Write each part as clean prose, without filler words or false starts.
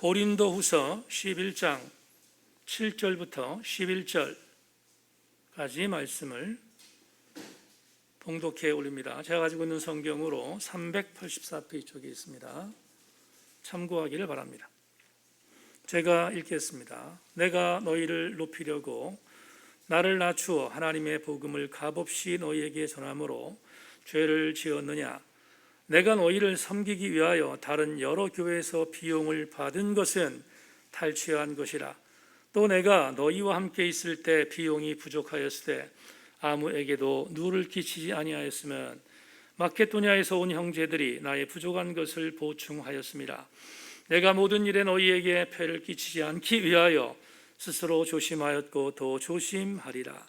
고린도후서 11장 7절부터 11절까지 말씀을 봉독해 올립니다. 제가 가지고 있는 성경으로 384페이지 쪽에 있습니다. 참고하기를 바랍니다. 제가 읽겠습니다. 내가 너희를 높이려고 나를 낮추어 하나님의 복음을 값없이 너희에게 전함으로 죄를 지었느냐? 내가 너희를 섬기기 위하여 다른 여러 교회에서 비용을 받은 것은 탈취한 것이라. 또 내가 너희와 함께 있을 때 비용이 부족하였을 때 아무에게도 누를 끼치지 아니하였으면 마케도냐에서 온 형제들이 나의 부족한 것을 보충하였습니다. 내가 모든 일에 너희에게 폐를 끼치지 않기 위하여 스스로 조심하였고 더 조심하리라.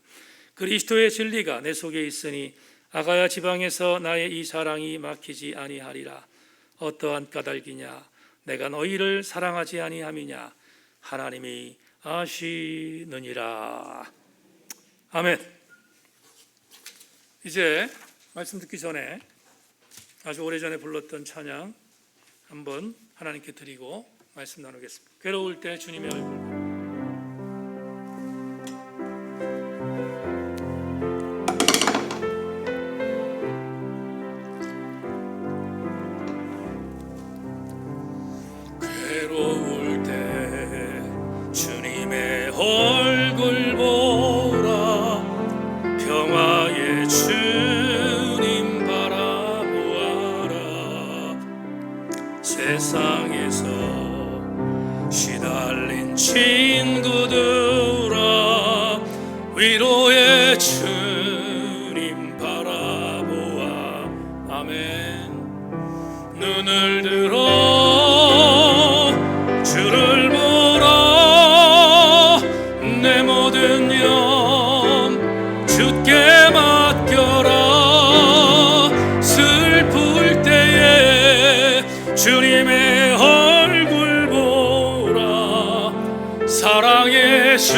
그리스도의 진리가 내 속에 있으니 아가야 지방에서 나의 이 사랑이 막히지 아니하리라. 어떠한 까닭이냐? 내가 너희를 사랑하지 아니함이냐? 하나님이 아시느니라. 아멘. 이제 말씀 듣기 전에 아주 오래전에 불렀던 찬양 한번 하나님께 드리고 말씀 나누겠습니다. 괴로울 때 주님의 얼굴. 괴로울 때 주님의 얼굴 보라. 평화의 주님 바라보아라. 세상에서 시달린 친구들아, 위로의 주님 바라보아. 아멘. 눈을 들어 주를 보라. 내 모든 영 주께 맡겨라. 슬플 때에 주님의 얼굴 보라. 사랑의 주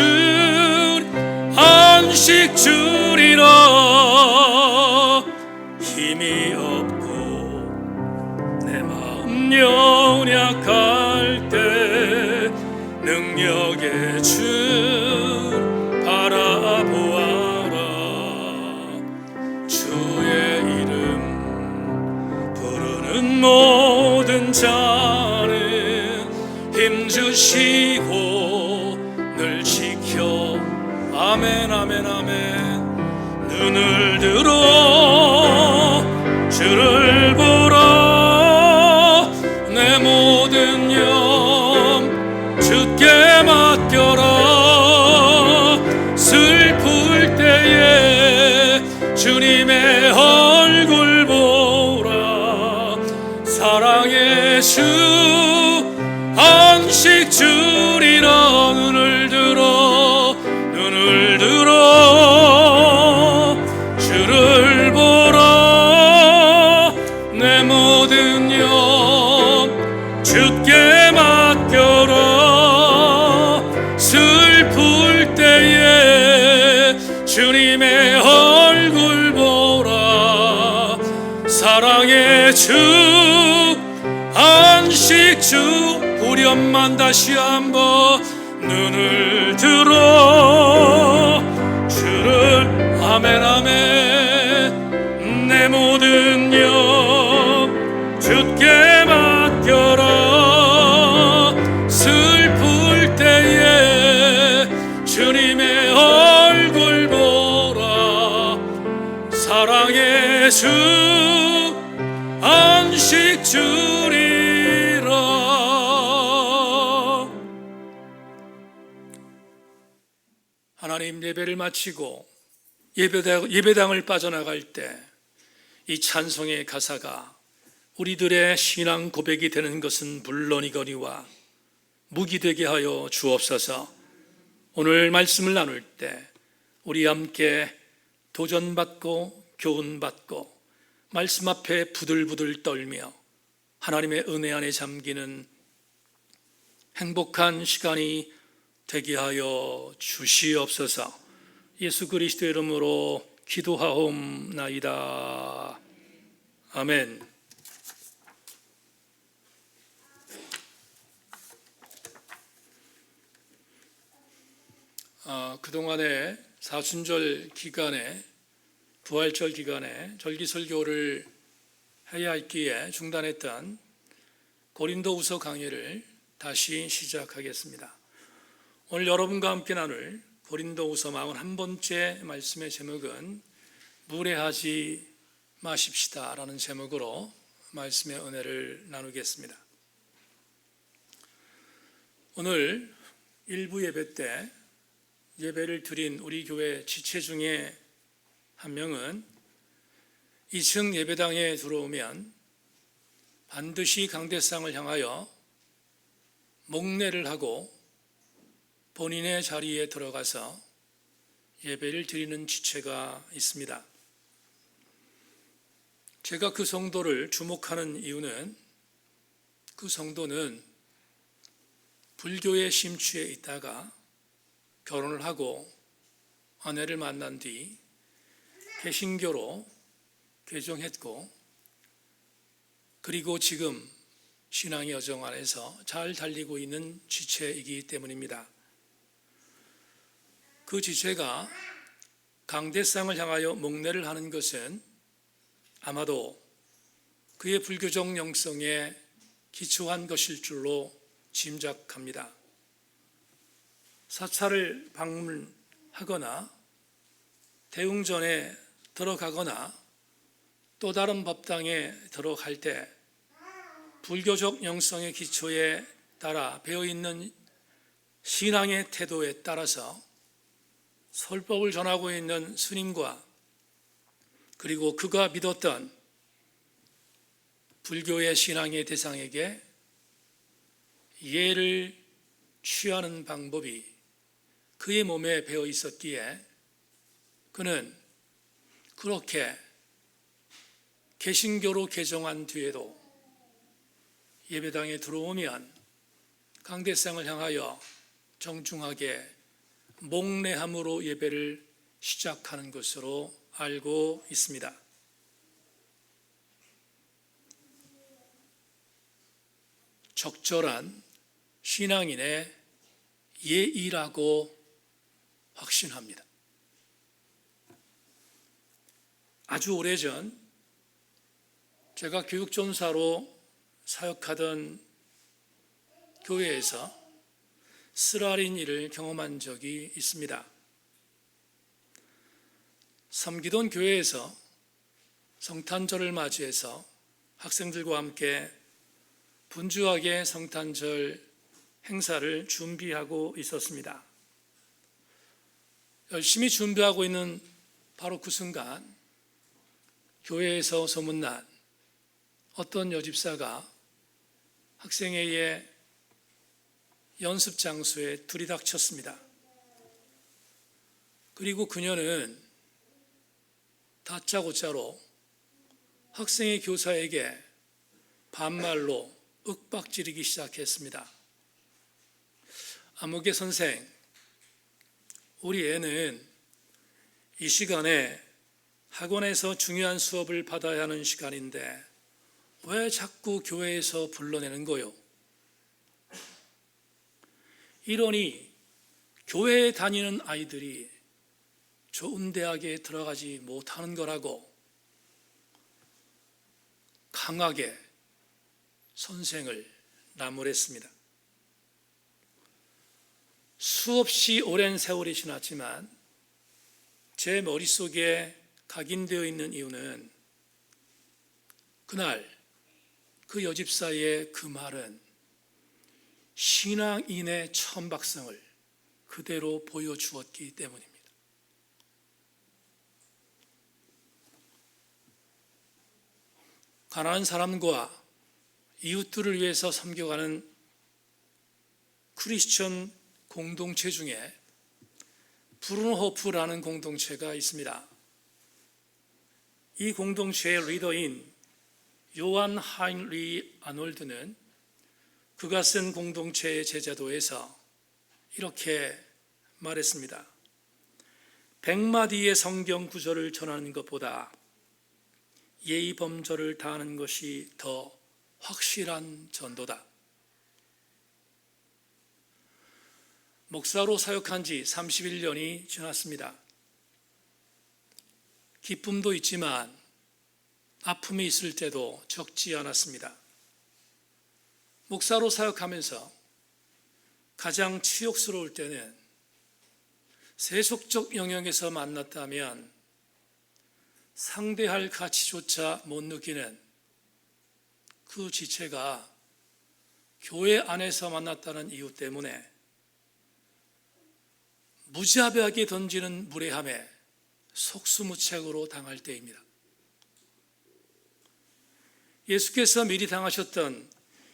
안식 주리라. 힘이 없고 내 마음 연약할 때 능력의 주 바라보아라. 주의 이름 부르는 모든 자는 힘주시고 늘 지켜. 아멘 아멘 아멘. 눈을 들어 주를 보라. 내 모든 영 주께 맡겨라. 슬플 때에 주님의 얼굴 보라. 사랑의 주 안식 주리라. 눈을 들어 주를 보라. 내 모든 영 주께 맡겨라. 슬플 때에 주님의 얼굴 보라. 사랑의 주 안식 주. 우리 엄만 다시 한번 눈을 들어 주를. 아멘 아멘. 내 모든 영 주께 맡겨라. 슬플 때에 주님의 얼굴 보라. 사랑의 주 안식 주리라. 하나님, 예배를 마치고 예배당을 빠져나갈 때 이 찬송의 가사가 우리들의 신앙 고백이 되는 것은 물론이거니와 무기되게 하여 주옵소서. 오늘 말씀을 나눌 때 우리 함께 도전받고 교훈받고 말씀 앞에 부들부들 떨며 하나님의 은혜 안에 잠기는 행복한 시간이 되게 하여 주시옵소서. 예수 그리스도의 이름으로 기도하옵나이다. 아멘. 그동안의 사순절 기간에, 부활절 기간에 절기설교를 해야 했기에 중단했던 고린도후서 강의를 다시 시작하겠습니다. 오늘 여러분과 함께 나눌 고린도후서 41번째 말씀의 제목은 무례하지 마십시다 라는 제목으로 말씀의 은혜를 나누겠습니다. 오늘 일부 예배 때 예배를 드린 우리 교회 지체 중에 한 명은 2층 예배당에 들어오면 반드시 강대상을 향하여 목례를 하고 본인의 자리에 들어가서 예배를 드리는 지체가 있습니다. 제가 그 성도를 주목하는 이유는 그 성도는 불교에 심취해 있다가 결혼을 하고 아내를 만난 뒤 개신교로 개종했고, 그리고 지금 신앙의 여정 안에서 잘 달리고 있는 지체이기 때문입니다. 그 지체가 강대상을 향하여 목례를 하는 것은 아마도 그의 불교적 영성에 기초한 것일 줄로 짐작합니다. 사찰을 방문하거나 대웅전에 들어가거나 또 다른 법당에 들어갈 때 불교적 영성의 기초에 따라 배어있는 신앙의 태도에 따라서 설법을 전하고 있는 스님과 그리고 그가 믿었던 불교의 신앙의 대상에게 예를 취하는 방법이 그의 몸에 배어 있었기에 그는 그렇게 개신교로 개종한 뒤에도 예배당에 들어오면 강대상을 향하여 정중하게 목례함으로 예배를 시작하는 것으로 알고 있습니다. 적절한 신앙인의 예의라고 확신합니다. 아주 오래전 제가 교육전사로 사역하던 교회에서 쓰라린 일을 경험한 적이 있습니다. 섬기던 교회에서 성탄절을 맞이해서 학생들과 함께 분주하게 성탄절 행사를 준비하고 있었습니다. 열심히 준비하고 있는 바로 그 순간 교회에서 소문난 어떤 여집사가 학생회의 연습 장소에 들이닥쳤습니다. 그리고 그녀는 다짜고짜로 학생회 교사에게 반말로 윽박지르기 시작했습니다. 아무개 선생, 우리 애는 이 시간에 학원에서 중요한 수업을 받아야 하는 시간인데 왜 자꾸 교회에서 불러내는 거요? 이러니 교회에 다니는 아이들이 좋은 대학에 들어가지 못하는 거라고 강하게 선생을 나무랬습니다. 수없이 오랜 세월이 지났지만 제 머릿속에 각인되어 있는 이유는 그날 그 여집사의 그 말은 신앙인의 천박성을 그대로 보여주었기 때문입니다. 가난한 사람과 이웃들을 위해서 섬겨가는 크리스천 공동체 중에 브루노호프라는 공동체가 있습니다. 이 공동체의 리더인 요한 하인리 아놀드는 그가 쓴 공동체의 제자도에서 이렇게 말했습니다. 100마디의 성경 구절을 전하는 것보다 예의 범절을 다하는 것이 더 확실한 전도다. 목사로 사역한 지 31년이 지났습니다. 기쁨도 있지만 아픔이 있을 때도 적지 않았습니다. 목사로 사역하면서 가장 치욕스러울 때는 세속적 영역에서 만났다면 상대할 가치조차 못 느끼는 그 지체가 교회 안에서 만났다는 이유 때문에 무자비하게 던지는 무례함에 속수무책으로 당할 때입니다. 예수께서 미리 당하셨던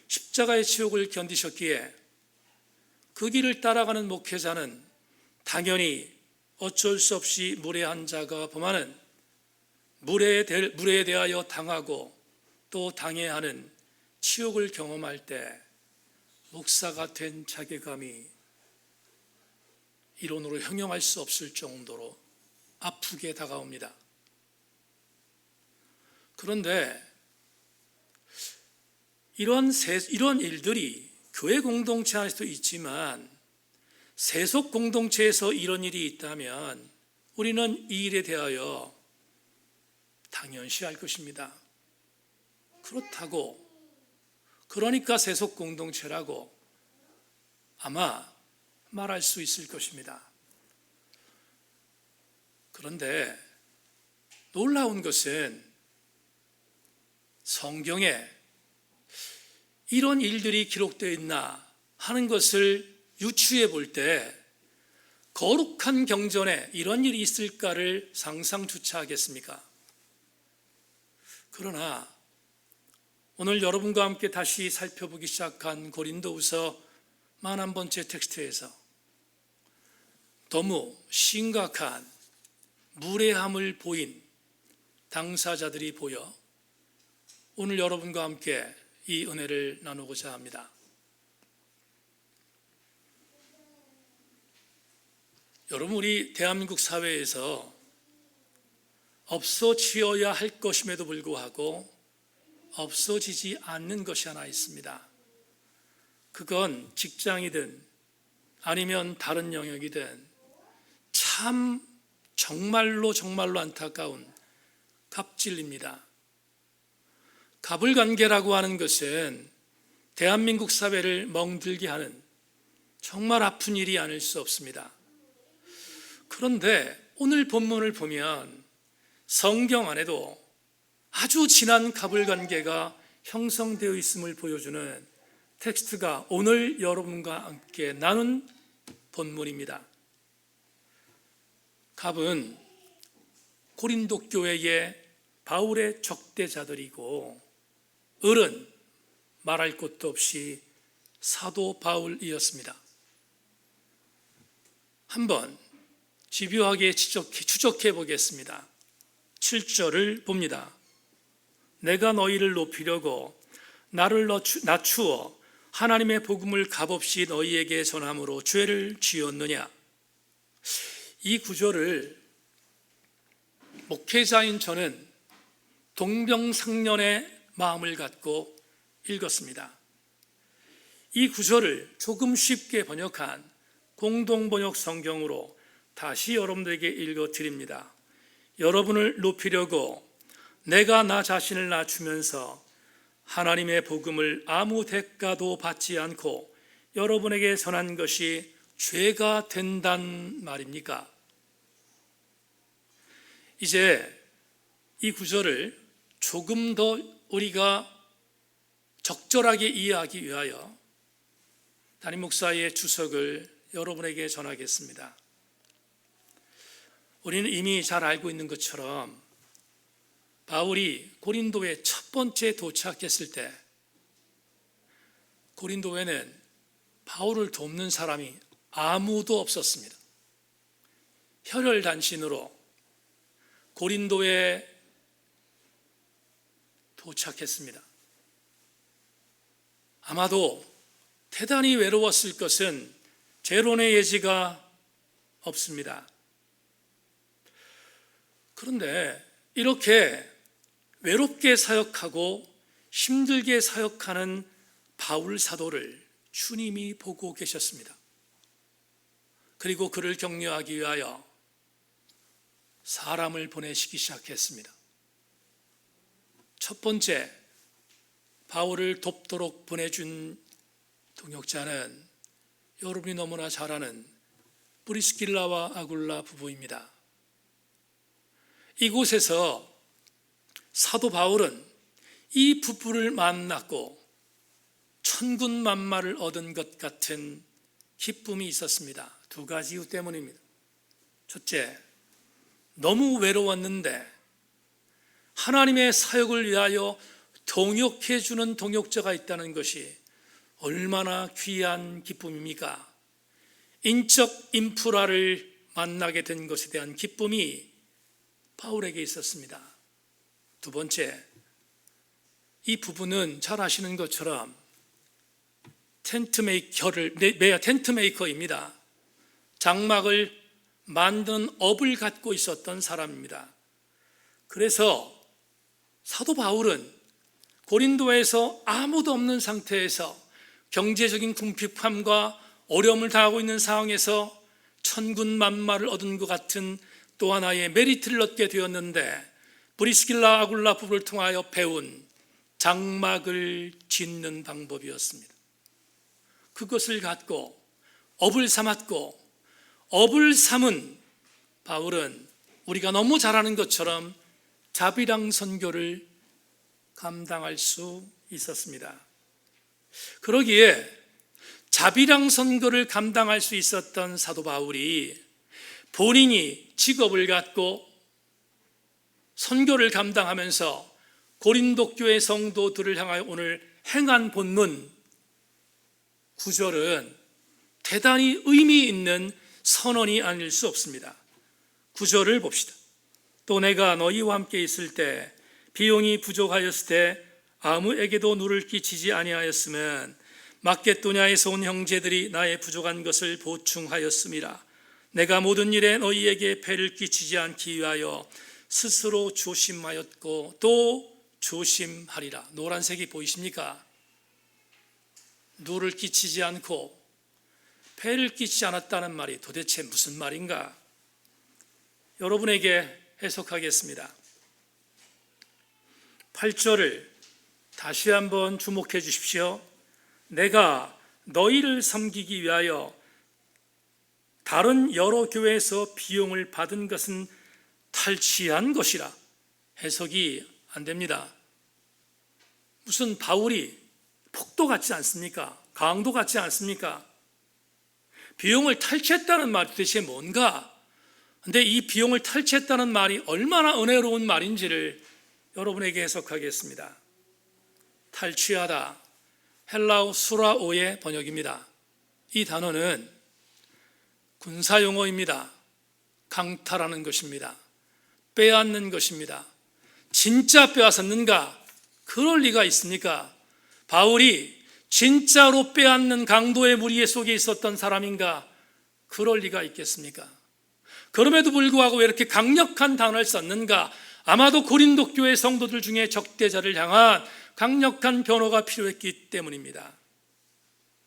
십자가의 치욕을 견디셨기에 그 길을 따라가는 목회자는 당연히 어쩔 수 없이 무례한 자가 범하는 무례에 대하여 당하고 또 당해야 하는 치욕을 경험할 때 목사가 된 자괴감이 이론으로 형용할 수 없을 정도로 아프게 다가옵니다. 그런데 이런 일들이 교회 공동체 안에서도 있지만 세속 공동체에서 이런 일이 있다면 우리는 이 일에 대하여 당연시할 것입니다. 그러니까 세속 공동체라고 아마 말할 수 있을 것입니다. 그런데 놀라운 것은 성경에 이런 일들이 기록되어 있나 하는 것을 유추해 볼 때 거룩한 경전에 이런 일이 있을까를 상상조차 하겠습니까? 그러나 오늘 여러분과 함께 다시 살펴보기 시작한 고린도후서 41번째 텍스트에서 너무 심각한 무례함을 보인 당사자들이 보여 오늘 여러분과 함께 이 은혜를 나누고자 합니다. 여러분, 우리 대한민국 사회에서 없어지어야 할 것임에도 불구하고 없어지지 않는 것이 하나 있습니다. 그건 직장이든 아니면 다른 영역이든 참 정말로 안타까운 갑질입니다. 갑을관계라고 하는 것은 대한민국 사회를 멍들게 하는 정말 아픈 일이 아닐 수 없습니다. 그런데 오늘 본문을 보면 성경 안에도 아주 진한 갑을관계가 형성되어 있음을 보여주는 텍스트가 오늘 여러분과 함께 나눈 본문입니다. 갑은 고린도 교회의 바울의 적대자들이고 을은 말할 것도 없이 사도 바울이었습니다. 한번 집요하게 추적해 보겠습니다. 7절을 봅니다. 내가 너희를 높이려고 나를 낮추어 하나님의 복음을 값없이 너희에게 전함으로 죄를 지었느냐. 이 구절을 목회자인 저는 동병상련의 마음을 갖고 읽었습니다. 이 구절을 조금 쉽게 번역한 공동번역 성경으로 다시 여러분들에게 읽어드립니다. 여러분을 높이려고 내가 나 자신을 낮추면서 하나님의 복음을 아무 대가도 받지 않고 여러분에게 전한 것이 죄가 된단 말입니까? 이제 이 구절을 조금 더 우리가 적절하게 이해하기 위하여 담임 목사의 주석을 여러분에게 전하겠습니다. 우리는 이미 잘 알고 있는 것처럼 바울이 고린도에 첫 번째 도착했을 때 고린도에는 바울을 돕는 사람이 아무도 없었습니다. 혈혈단신으로 고린도에 도착했습니다. 아마도 대단히 외로웠을 것은 재론의 예지가 없습니다. 그런데 이렇게 외롭게 사역하고 힘들게 사역하는 바울 사도를 주님이 보고 계셨습니다. 그리고 그를 격려하기 위하여 사람을 보내시기 시작했습니다. 첫 번째, 바울을 돕도록 보내준 동역자는 여러분이 너무나 잘 아는 브리스길라와 아굴라 부부입니다. 이곳에서 사도 바울은 이 부부를 만났고 천군만마를 얻은 것 같은 기쁨이 있었습니다. 두 가지 이유 때문입니다. 첫째, 너무 외로웠는데 하나님의 사역을 위하여 동역해 주는 동역자가 있다는 것이 얼마나 귀한 기쁨입니까? 인적 인프라를 만나게 된 것에 대한 기쁨이 바울에게 있었습니다. 두 번째, 이 부부는 잘 아시는 것처럼 텐트메이커입니다. 장막을 만드는 업을 갖고 있었던 사람입니다. 그래서 사도 바울은 고린도에서 아무도 없는 상태에서 경제적인 궁핍함과 어려움을 당하고 있는 상황에서 천군만마를 얻은 것 같은 또 하나의 메리트를 얻게 되었는데, 브리스길라 아굴라 부부를 통하여 배운 장막을 짓는 방법이었습니다. 그것을 갖고 업을 삼았고, 업을 삼은 바울은 우리가 너무 잘 아는 것처럼 자비랑 선교를 감당할 수 있었습니다. 그러기에 자비랑 선교를 감당할 수 있었던 사도 바울이 본인이 직업을 갖고 선교를 감당하면서 고린도 교회 성도들을 향하여 오늘 행한 본문 9절은 대단히 의미 있는 선언이 아닐 수 없습니다. 9절을 봅시다. 또 내가 너희와 함께 있을 때 비용이 부족하였을 때 아무에게도 누를 끼치지 아니하였으면 마게도냐에서 온 형제들이 나의 부족한 것을 보충하였음이라. 내가 모든 일에 너희에게 폐를 끼치지 않기 위하여 스스로 조심하였고 또 조심하리라. 노란색이 보이십니까? 누를 끼치지 않고 폐를 끼치지 않았다는 말이 도대체 무슨 말인가? 여러분에게 해석하겠습니다. 8절을 다시 한번 주목해 주십시오. 내가 너희를 섬기기 위하여 다른 여러 교회에서 비용을 받은 것은 탈취한 것이라. 해석이 안 됩니다. 무슨 바울이 폭도 같지 않습니까? 강도 같지 않습니까? 비용을 탈취했다는 말이 도대체 뭔가? 근데 이 비용을 탈취했다는 말이 얼마나 은혜로운 말인지를 여러분에게 해석하겠습니다. 탈취하다, 헬라어 수라오의 번역입니다. 이 단어는 군사용어입니다. 강탈하는 것입니다. 빼앗는 것입니다. 진짜 빼앗았는가? 그럴 리가 있습니까? 바울이 진짜로 빼앗는 강도의 무리 속에 있었던 사람인가? 그럴 리가 있겠습니까? 그럼에도 불구하고 왜 이렇게 강력한 단어를 썼는가? 아마도 고린도 교회 성도들 중에 적대자를 향한 강력한 변호가 필요했기 때문입니다.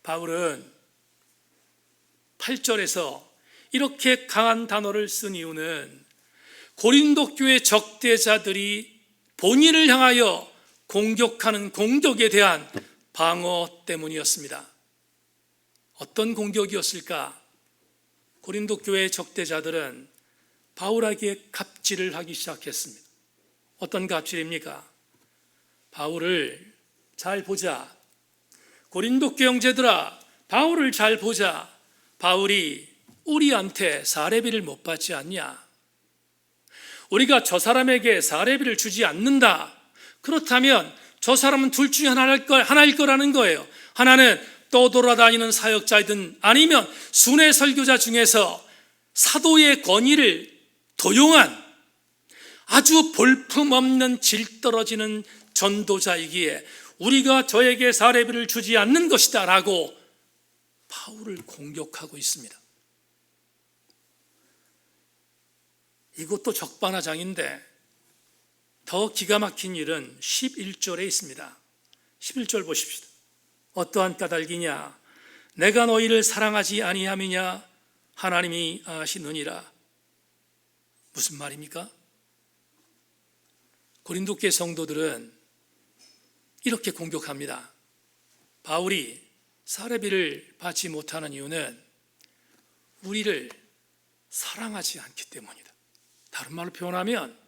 바울은 8절에서 이렇게 강한 단어를 쓴 이유는 고린도 교회 적대자들이 본인을 향하여 공격하는 공격에 대한 방어 때문이었습니다. 어떤 공격이었을까? 고린도 교회 적대자들은 바울에게 갑질을 하기 시작했습니다. 어떤 갑질입니까? 바울을 잘 보자. 고린도 교회 형제들아, 바울을 잘 보자. 바울이 우리한테 사례비를 못 받지 않냐? 우리가 저 사람에게 사례비를 주지 않는다. 그렇다면 저 사람은 둘 중에 하나일 거라는 거예요. 하나는 떠돌아다니는 사역자이든 아니면 순회 설교자 중에서 사도의 권위를 도용한 아주 볼품없는 질 떨어지는 전도자이기에 우리가 저에게 사례비를 주지 않는 것이다 라고 바울을 공격하고 있습니다. 이것도 적반하장인데 더 기가 막힌 일은 11절에 있습니다. 11절 보십시다. 어떠한 까닭이냐? 내가 너희를 사랑하지 아니함이냐? 하나님이 아시느니라. 무슨 말입니까? 고린도 교회 성도들은 이렇게 공격합니다. 바울이 사례비를 받지 못하는 이유는 우리를 사랑하지 않기 때문이다. 다른 말로 표현하면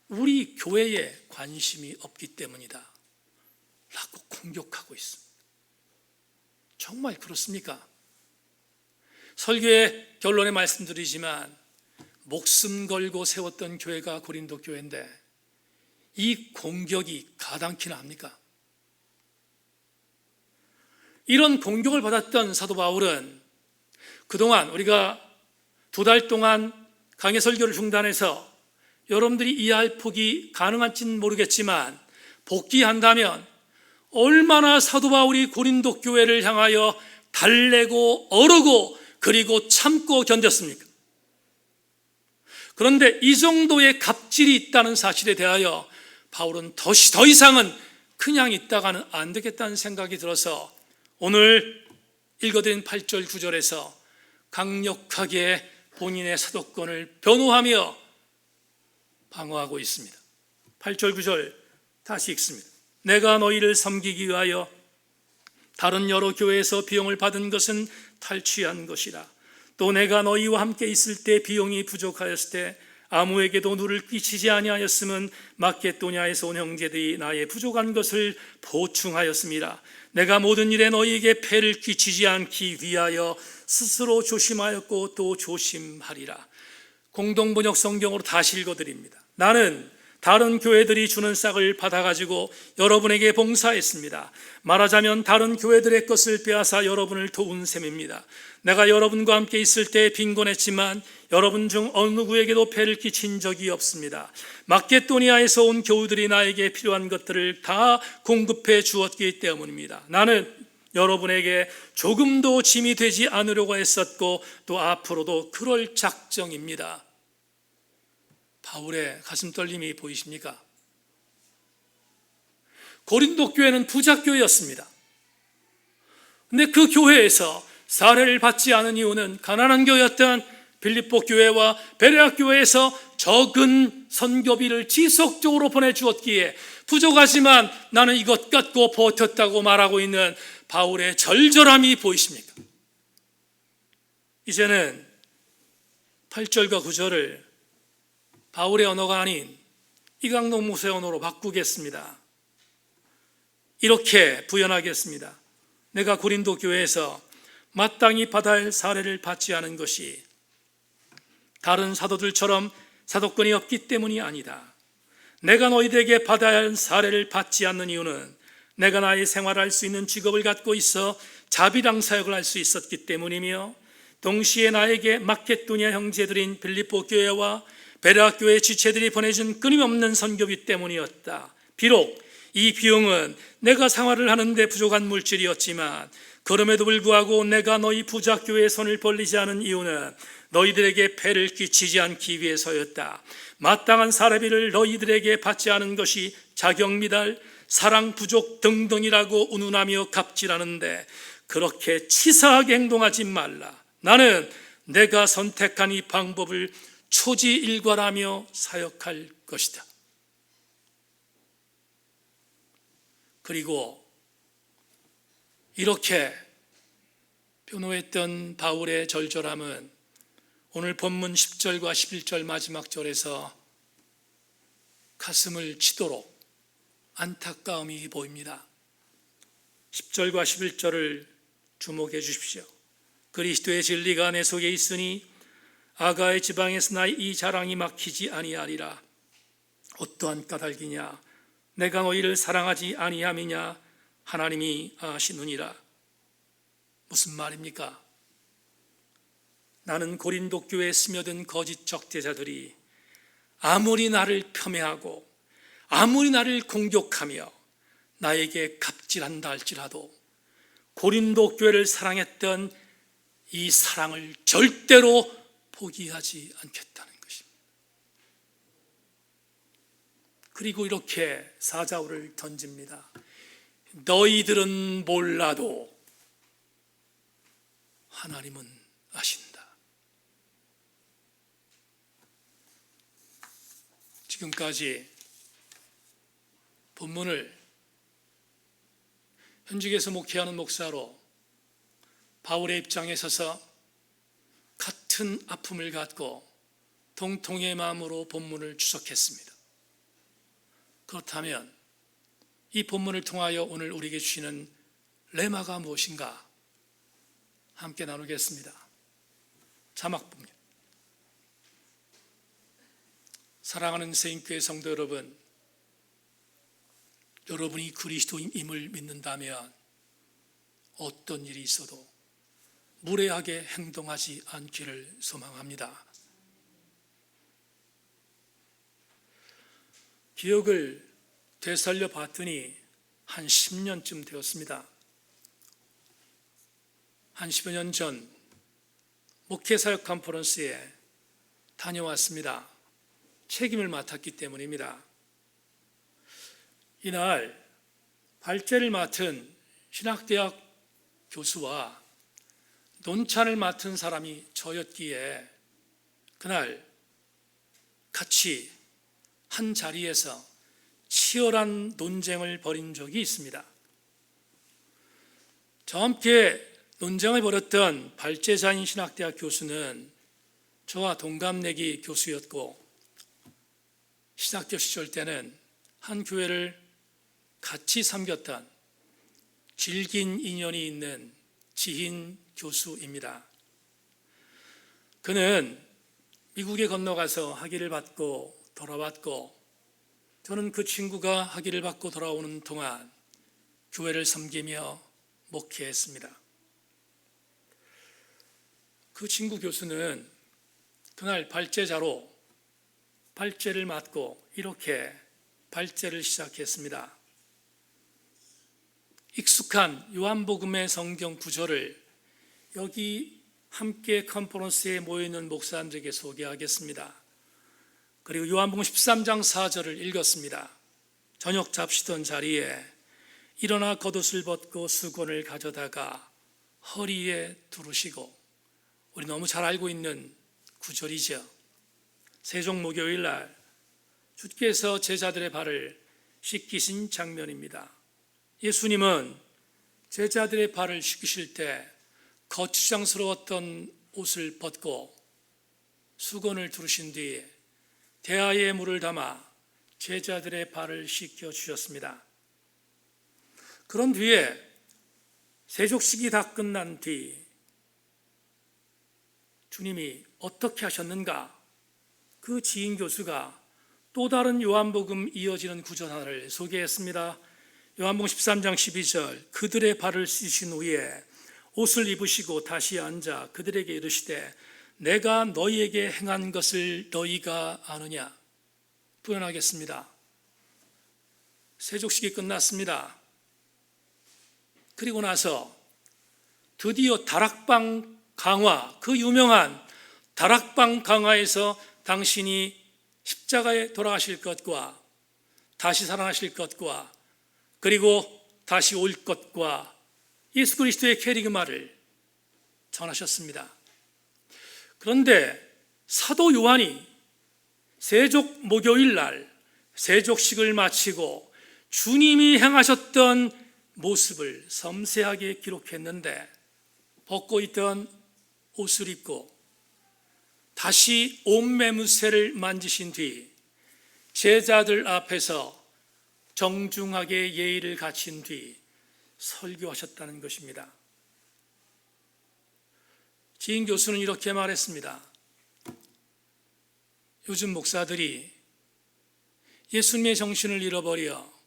우리 교회에 관심이 없기 때문이다 라고 공격하고 있습니다. 정말 그렇습니까? 설교의 결론에 말씀드리지만 목숨 걸고 세웠던 교회가 고린도 교회인데 이 공격이 가당키나 합니까? 이런 공격을 받았던 사도 바울은 그동안 우리가 2달 동안 강해 설교를 중단해서 여러분들이 이해할 폭이 가능할지는 모르겠지만 복귀한다면 얼마나 사도 바울이 고린도 교회를 향하여 달래고 어르고 그리고 참고 견뎠습니까? 그런데 이 정도의 갑질이 있다는 사실에 대하여 바울은 더 이상은 그냥 있다가는 안 되겠다는 생각이 들어서 오늘 읽어드린 8절 9절에서 강력하게 본인의 사도권을 변호하며 방어하고 있습니다. 8절 9절 다시 읽습니다. 내가 너희를 섬기기 위하여 다른 여러 교회에서 비용을 받은 것은 탈취한 것이라. 또 내가 너희와 함께 있을 때 비용이 부족하였을 때 아무에게도 누를 끼치지 아니하였음은 마케도냐에서 온 형제들이 나의 부족한 것을 보충하였음이라. 내가 모든 일에 너희에게 폐를 끼치지 않기 위하여 스스로 조심하였고 또 조심하리라. 공동번역 성경으로 다시 읽어드립니다. 나는 다른 교회들이 주는 싹을 받아가지고 여러분에게 봉사했습니다. 말하자면 다른 교회들의 것을 빼앗아 여러분을 도운 셈입니다. 내가 여러분과 함께 있을 때 빈곤했지만 여러분 중 어느 누구에게도 폐를 끼친 적이 없습니다. 마케도니아에서 온 교우들이 나에게 필요한 것들을 다 공급해 주었기 때문입니다. 나는 여러분에게 조금도 짐이 되지 않으려고 했었고 또 앞으로도 그럴 작정입니다. 바울의 가슴 떨림이 보이십니까? 고린도 교회는 부자교회였습니다. 그런데 그 교회에서 사례를 받지 않은 이유는 가난한 교회였던 빌립보 교회와 베레아 교회에서 적은 선교비를 지속적으로 보내주었기에 부족하지만 나는 이것 갖고 버텼다고 말하고 있는 바울의 절절함이 보이십니까? 이제는 8절과 9절을 바울의 언어가 아닌 이강록 목사의 언어로 바꾸겠습니다. 이렇게 부연하겠습니다. 내가 고린도 교회에서 마땅히 받아야 할 사례를 받지 않은 것이 다른 사도들처럼 사도권이 없기 때문이 아니다. 내가 너희들에게 받아야 할 사례를 받지 않는 이유는 내가 나의 생활할 수 있는 직업을 갖고 있어 자비랑 사역을 할 수 있었기 때문이며 동시에 나에게 마케도니아 형제들인 빌립보 교회와 베레아 교회 지체들이 보내준 끊임없는 선교비 때문이었다. 비록 이 비용은 내가 생활을 하는데 부족한 물질이었지만 그럼에도 불구하고 내가 너희 부자교회의 손을 벌리지 않은 이유는 너희들에게 폐를 끼치지 않기 위해서였다. 마땅한 사례비를 너희들에게 받지 않은 것이 자격미달, 사랑 부족 등등이라고 운운하며 갑질하는데 그렇게 치사하게 행동하지 말라. 나는 내가 선택한 이 방법을 초지일과라며 사역할 것이다. 그리고 이렇게 변호했던 바울의 절절함은 오늘 본문 10절과 11절 마지막 절에서 가슴을 치도록 안타까움이 보입니다. 10절과 11절을 주목해 주십시오. 그리스도의 진리가 내 속에 있으니 아가의 지방에서 나의 이 자랑이 막히지 아니하리라. 어떠한 까닭이냐? 내가 너희를 사랑하지 아니함이냐? 하나님이 아시느니라. 무슨 말입니까? 나는 고린도 교회에 스며든 거짓 적대자들이 아무리 나를 폄훼하고 아무리 나를 공격하며 나에게 갑질한다 할지라도 고린도 교회를 사랑했던 이 사랑을 절대로 포기하지 않겠다는 것입니다. 그리고 이렇게 사자울을 던집니다. 너희들은 몰라도 하나님은 아신다. 지금까지 본문을 현직에서 목회하는 목사로 바울의 입장에 서서 같은 아픔을 갖고 동통의 마음으로 본문을 주석했습니다. 그렇다면 이 본문을 통하여 오늘 우리에게 주시는 레마가 무엇인가 함께 나누겠습니다. 자막봅니다. 사랑하는 세인교회 성도 여러분, 여러분이 그리스도인임을 믿는다면 어떤 일이 있어도 무례하게 행동하지 않기를 소망합니다. 기억을 되살려 봤더니 한 10년쯤 되었습니다. 한 10여 년 전 목회사역 컨퍼런스에 다녀왔습니다. 책임을 맡았기 때문입니다. 이날 발제를 맡은 신학대학 교수와 논찬을 맡은 사람이 저였기에 그날 같이 한 자리에서 치열한 논쟁을 벌인 적이 있습니다. 저와 함께 논쟁을 벌였던 발제자인 신학대학 교수는 저와 동갑내기 교수였고 신학교 시절 때는 한 교회를 같이 섬겼던 질긴 인연이 있는 지인 교수입니다. 그는 미국에 건너가서 학위를 받고 돌아왔고 저는 그 친구가 학위를 받고 돌아오는 동안 교회를 섬기며 목회했습니다. 그 친구 교수는 그날 발제자로 발제를 맡고 이렇게 발제를 시작했습니다. 익숙한 요한복음의 성경 구절을 여기 함께 컨퍼런스에 모여있는 목사님들에게 소개하겠습니다. 그리고 요한복음 13장 4절을 읽었습니다. 저녁 잡시던 자리에 일어나 겉옷을 벗고 수건을 가져다가 허리에 두르시고, 우리 너무 잘 알고 있는 구절이죠. 세종 목요일 날 주께서 제자들의 발을 씻기신 장면입니다. 예수님은 제자들의 발을 씻기실 때 거추장스러웠던 옷을 벗고 수건을 두르신 뒤 대야에 물을 담아 제자들의 발을 씻겨 주셨습니다. 그런 뒤에 세족식이 다 끝난 뒤 주님이 어떻게 하셨는가? 그 지인 교수가 또 다른 요한복음 이어지는 구절 하나를 소개했습니다. 요한복음 13장 12절, 그들의 발을 씻으신 후에 옷을 입으시고 다시 앉아 그들에게 이르시되 내가 너희에게 행한 것을 너희가 아느냐? 부연하겠습니다. 세족식이 끝났습니다. 그리고 나서 드디어 다락방 강화, 그 유명한 다락방 강화에서 당신이 십자가에 돌아가실 것과 다시 살아나실 것과 그리고 다시 올 것과 예수 그리스도의 캐리그마를 전하셨습니다. 그런데 사도 요한이 세족 목요일 날 세족식을 마치고 주님이 행하셨던 모습을 섬세하게 기록했는데 벗고 있던 옷을 입고 다시 옷매무새를 만지신 뒤 제자들 앞에서 정중하게 예의를 갖춘 뒤 설교하셨다는 것입니다. 지인 교수는 이렇게 말했습니다. 요즘 목사들이 예수님의 정신을 잃어버려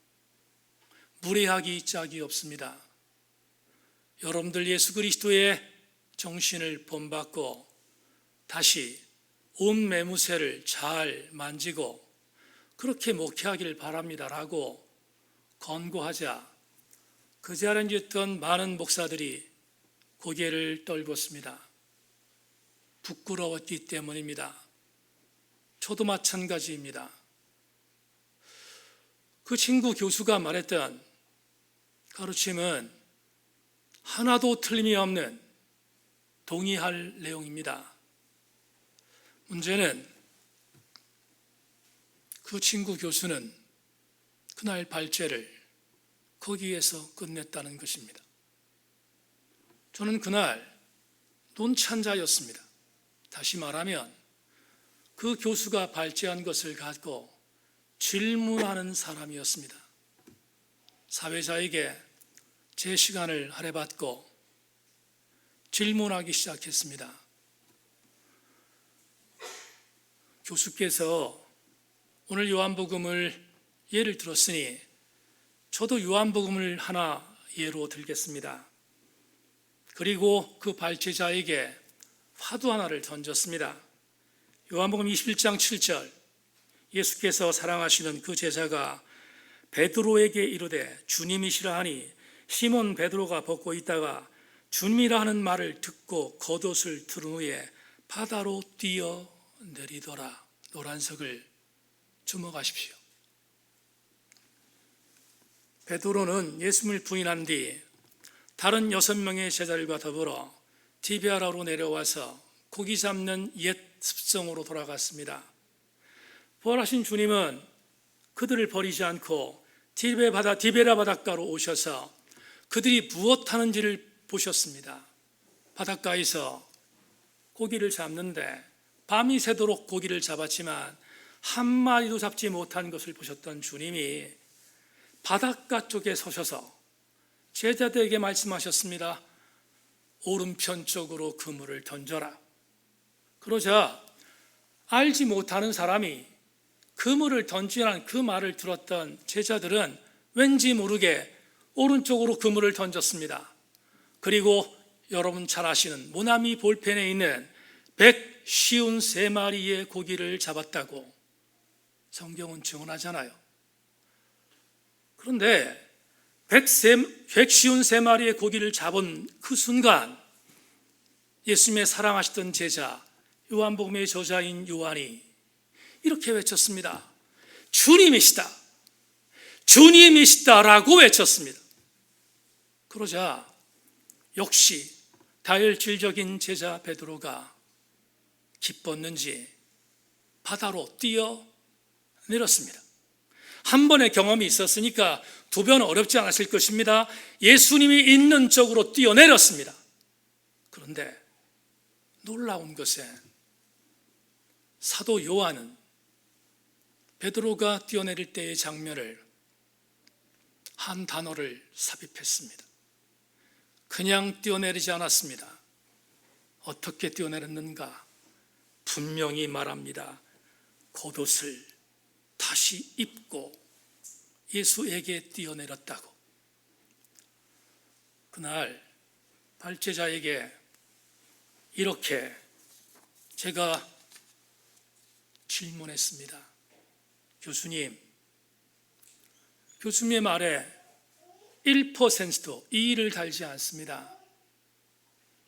무례하기 짝이 없습니다. 여러분들 예수 그리스도의 정신을 본받고 다시 옷매무새를 잘 만지고 그렇게 목회하기를 바랍니다라고 권고하자 그 자리에 앉았던 많은 목사들이 고개를 떨궜습니다. 부끄러웠기 때문입니다. 저도 마찬가지입니다. 그 친구 교수가 말했던 가르침은 하나도 틀림이 없는 동의할 내용입니다. 문제는 그 친구 교수는 그날 발제를 거기에서 끝냈다는 것입니다. 저는 그날 논찬자였습니다. 다시 말하면 그 교수가 발제한 것을 갖고 질문하는 사람이었습니다. 사회자에게 제 시간을 할애받고 질문하기 시작했습니다. 교수께서 오늘 요한복음을 예를 들었으니 저도 요한복음을 하나 예로 들겠습니다. 그리고 그 발제자에게 화두 하나를 던졌습니다. 요한복음 21장 7절, 예수께서 사랑하시는 그 제자가 베드로에게 이르되 주님이시라 하니 시몬 베드로가 벗고 있다가 주님이라 하는 말을 듣고 겉옷을 두른 후에 바다로 뛰어내리더라. 노란석을 주목하십시오. 베드로는 예수님을 부인한 뒤 다른 6명의 제자들과 더불어 디베라로 내려와서 고기 잡는 옛 습성으로 돌아갔습니다. 부활하신 주님은 그들을 버리지 않고 디베라 바닷가로 오셔서 그들이 무엇하는지를 보셨습니다. 바닷가에서 고기를 잡는데 밤이 새도록 고기를 잡았지만 한 마리도 잡지 못한 것을 보셨던 주님이 바닷가 쪽에 서셔서 제자들에게 말씀하셨습니다. 오른편 쪽으로 그물을 던져라. 그러자 알지 못하는 사람이 그물을 던지라는 그 말을 들었던 제자들은 왠지 모르게 오른쪽으로 그물을 던졌습니다. 그리고 여러분 잘 아시는 모나미 볼펜에 있는 153마리의 고기를 잡았다고 성경은 증언하잖아요. 그런데 153마리의 고기를 잡은 그 순간 예수님의 사랑하시던 제자 요한복음의 저자인 요한이 이렇게 외쳤습니다. 주님이시다. 주님이시다라고 외쳤습니다. 그러자 역시 다혈질적인 제자 베드로가 기뻤는지 바다로 뛰어내렸습니다. 한 번의 경험이 있었으니까 두 번 어렵지 않았을 것입니다. 예수님이 있는 쪽으로 뛰어내렸습니다. 그런데 놀라운 것은 사도 요한은 베드로가 뛰어내릴 때의 장면을 한 단어를 삽입했습니다. 그냥 뛰어내리지 않았습니다. 어떻게 뛰어내렸는가? 분명히 말합니다. 겉옷을 다시 입고 예수에게 뛰어내렸다고. 그날 발제자에게 이렇게 제가 질문했습니다. 교수님의 말에 1%도 이의를 달지 않습니다.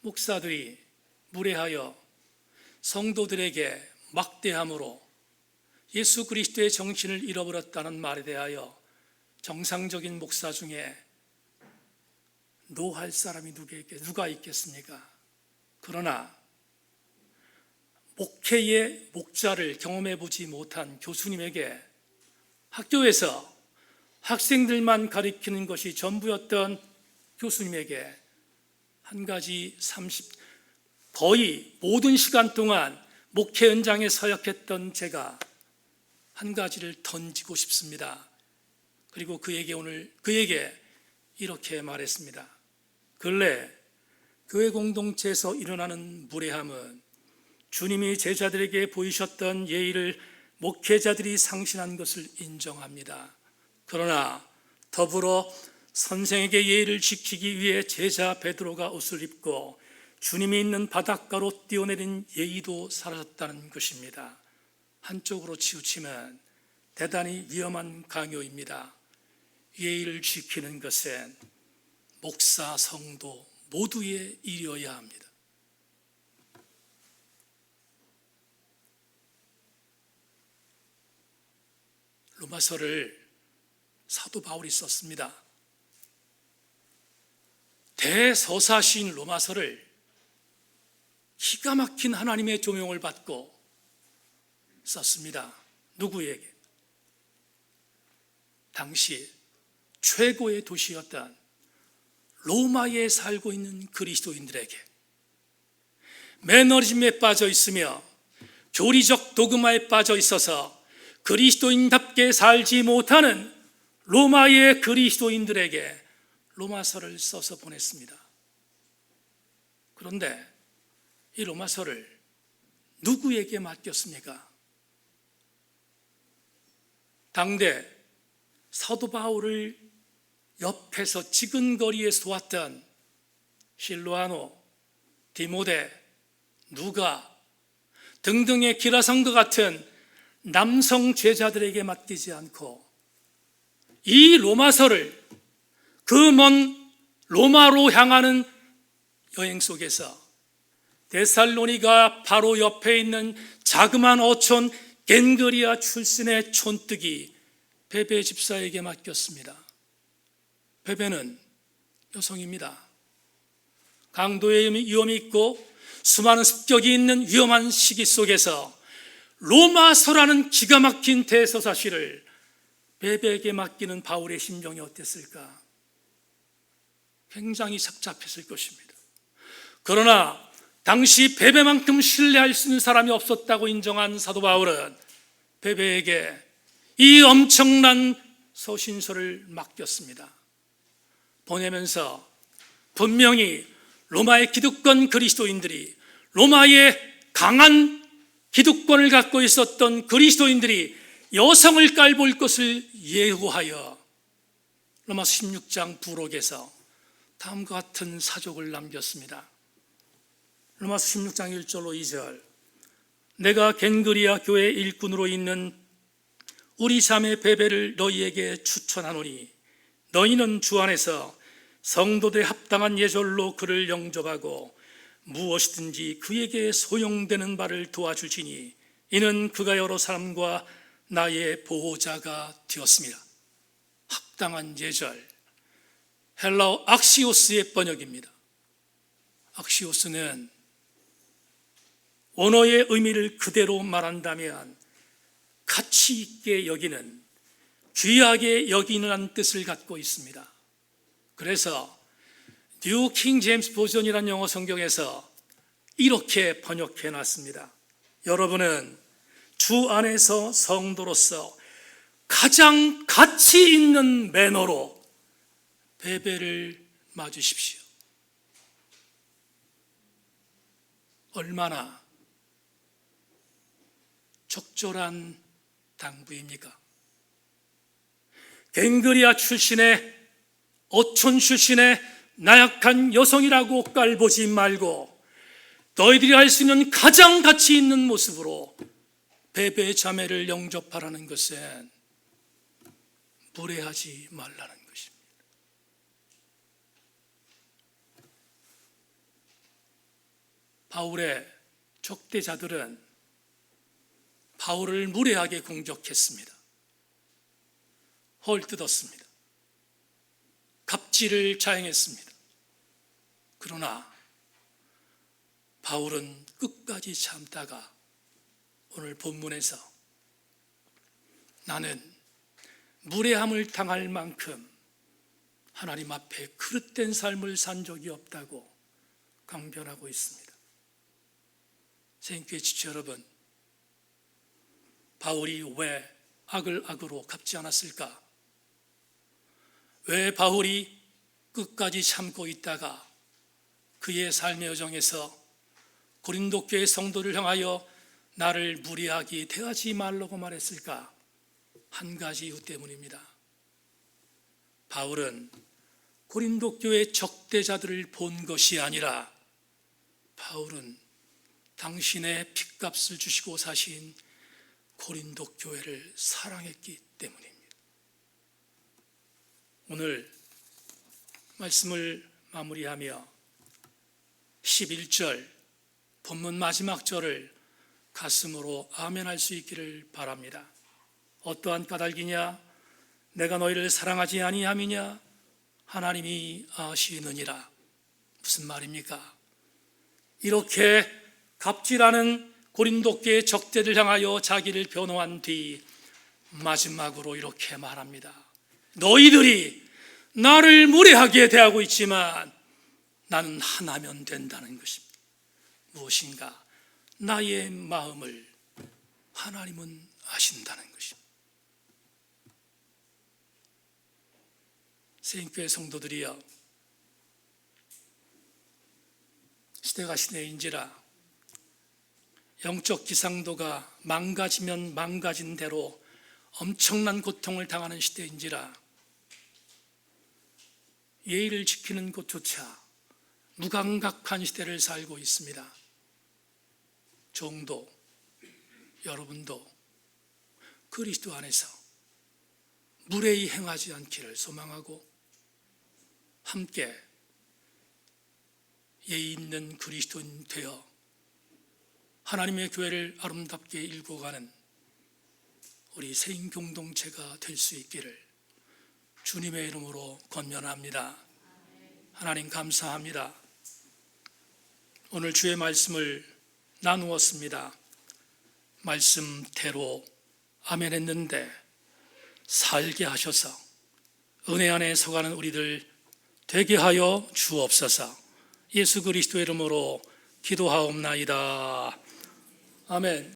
목사들이 무례하여 성도들에게 막대함으로 예수 그리스도의 정신을 잃어버렸다는 말에 대하여 정상적인 목사 중에 노할 사람이 누가 있겠습니까? 그러나 목회의 목자를 경험해 보지 못한 교수님에게 학교에서 학생들만 가르치는 것이 전부였던 교수님에게 한 가지 거의 모든 시간 동안 목회 현장에 서역했던 제가 한 가지를 던지고 싶습니다. 그리고 그에게 이렇게 말했습니다. 근래 교회 공동체에서 일어나는 무례함은 주님이 제자들에게 보이셨던 예의를 목회자들이 상실한 것을 인정합니다. 그러나 더불어 선생에게 예의를 지키기 위해 제자 베드로가 옷을 입고 주님이 있는 바닷가로 뛰어내린 예의도 사라졌다는 것입니다. 한쪽으로 치우치면 대단히 위험한 강요입니다. 예의를 지키는 것은 목사, 성도 모두의 일이어야 합니다. 로마서를 사도 바울이 썼습니다. 대서사시인 로마서를 기가 막힌 하나님의 조명을 받고 썼습니다. 누구에게? 당시 최고의 도시였던 로마에 살고 있는 그리스도인들에게 매너리즘에 빠져 있으며 교리적 도그마에 빠져 있어서 그리스도인답게 살지 못하는 로마의 그리스도인들에게 로마서를 써서 보냈습니다. 그런데 이 로마서를 누구에게 맡겼습니까? 당대 사도 바울을 옆에서 지근거리에서 도왔던 실로아노, 디모데, 누가 등등의 기라성과 같은 남성 제자들에게 맡기지 않고 이 로마서를 그 먼 로마로 향하는 여행 속에서 데살로니가 바로 옆에 있는 자그마한 어촌 겐그리아 출신의 촌뜨기 베베 집사에게 맡겼습니다. 베베는 여성입니다. 강도의 위험이 있고 수많은 습격이 있는 위험한 시기 속에서 로마서라는 기가 막힌 대서사시를 베베에게 맡기는 바울의 심정이 어땠을까? 굉장히 착잡했을 것입니다. 그러나 당시 베베만큼 신뢰할 수 있는 사람이 없었다고 인정한 사도 바울은 베베에게 이 엄청난 서신서를 맡겼습니다. 보내면서 분명히 로마의 기득권 그리스도인들이, 로마의 강한 기득권을 갖고 있었던 그리스도인들이 여성을 깔볼 것을 예고하여 로마서 16장 부록에서 다음과 같은 사족을 남겼습니다. 로마서 16장 1절로 2절, 내가 겐그리아 교회 일꾼으로 있는 우리 자매 베베를 너희에게 추천하노니 너희는 주 안에서 성도들의 합당한 예절로 그를 영접하고 무엇이든지 그에게 소용되는 바를 도와주시니 이는 그가 여러 사람과 나의 보호자가 되었습니다. 합당한 예절, 헬라어 악시오스의 번역입니다. 악시오스는 원어의 의미를 그대로 말한다면 가치 있게 여기는, 귀하게 여기는 뜻을 갖고 있습니다. 그래서 뉴 킹 제임스 버전이라는 영어 성경에서 이렇게 번역해 놨습니다. 여러분은 주 안에서 성도로서 가장 가치 있는 매너로 베베를 맞으십시오. 얼마나 적절한 당부입니까? 겐그리아 출신의, 어촌 출신의 나약한 여성이라고 깔보지 말고 너희들이 할 수 있는 가장 가치 있는 모습으로 베베 자매를 영접하라는 것은 무례하지 말라는 것입니다. 바울의 적대자들은 바울을 무례하게 공격했습니다. 헐뜯었습니다. 갑질을 자행했습니다. 그러나 바울은 끝까지 참다가 오늘 본문에서 나는 무례함을 당할 만큼 하나님 앞에 그릇된 삶을 산 적이 없다고 강변하고 있습니다. 생교회 지체 여러분, 바울이 왜 악을 악으로 갚지 않았을까? 왜 바울이 끝까지 참고 있다가 그의 삶의 여정에서 고린도 교회 성도를 향하여 나를 무례하게 대하지 말라고 말했을까? 한 가지 이유 때문입니다. 바울은 고린도 교회 적대자들을 본 것이 아니라 바울은 당신의 핏값을 주시고 사신 고린도 교회를 사랑했기 때문입니다. 오늘 말씀을 마무리하며 11절 본문 마지막 절을 가슴으로 아멘할 수 있기를 바랍니다. 어떠한 까닭이냐? 내가 너희를 사랑하지 아니함이냐? 하나님이 아시느니라. 무슨 말입니까? 이렇게 갑질하는 고린도 교회 적대를 향하여 자기를 변호한 뒤 마지막으로 이렇게 말합니다. 너희들이 나를 무례하게 대하고 있지만 나는 하나면 된다는 것입니다. 무엇인가? 나의 마음을 하나님은 아신다는 것입니다. 세인교회 성도들이여, 시대가 시대인지라 영적 기상도가 망가지면 망가진 대로 엄청난 고통을 당하는 시대인지라 예의를 지키는 것조차 무감각한 시대를 살고 있습니다. 종도, 여러분도 그리스도 안에서 무례히 행하지 않기를 소망하고 함께 예의 있는 그리스도인 되어 하나님의 교회를 아름답게 일궈가는 우리 세인 공동체가 될 수 있기를 주님의 이름으로 권면합니다. 하나님 감사합니다. 오늘 주의 말씀을 나누었습니다. 말씀대로 아멘 했는데 살게 하셔서 은혜 안에 서가는 우리들 되게 하여 주옵소서. 예수 그리스도의 이름으로 기도하옵나이다. 아멘.